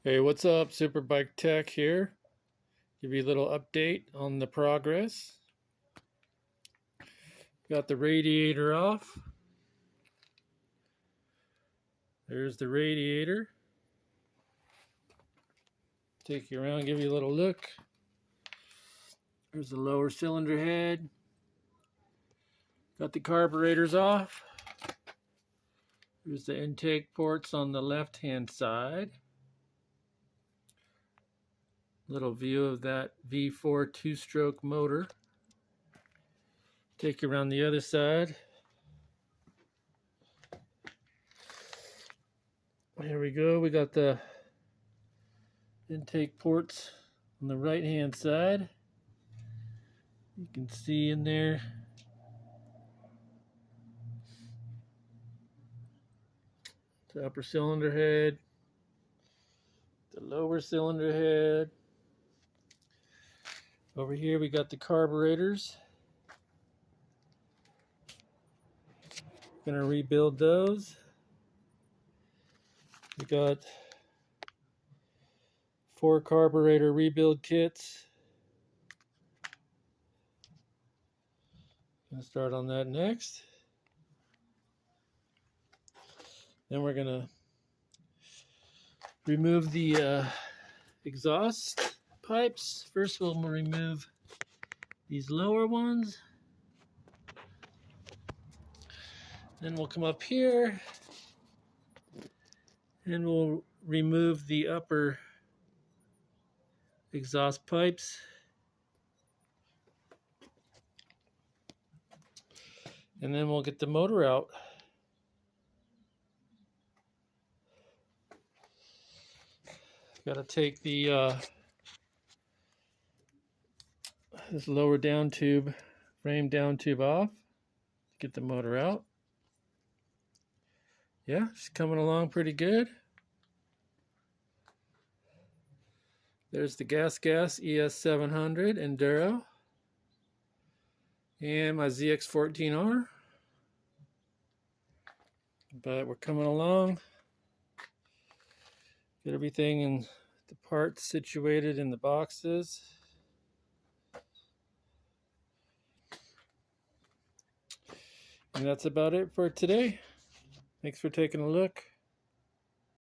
Hey, what's up? Superbike Tech here. Give you a little update on the progress. Got the radiator off. There's the radiator. Take you around, give you a little look. There's the lower cylinder head. Got the carburetors off. There's the intake ports on the left-hand side. Little view of that V4 two-stroke motor. Take you around the other side. Here we go. We got the intake ports on the right-hand side. You can see in there the upper cylinder head, the lower cylinder head. Over here we got the carburetors. Gonna rebuild those. We got 4 carburetor rebuild kits. Gonna start on that next. Then we're gonna remove the exhaust pipes. First we'll remove these lower ones. Then we'll come up here and we'll remove the upper exhaust pipes. And then we'll get the motor out. Got to take the this lower down tube, frame down tube off to get the motor out. Yeah, it's coming along pretty good. There's the Gas ES700 Enduro and my ZX14R. But we're coming along. Get everything in the parts situated in the boxes. And that's about it for today. Thanks for taking a look.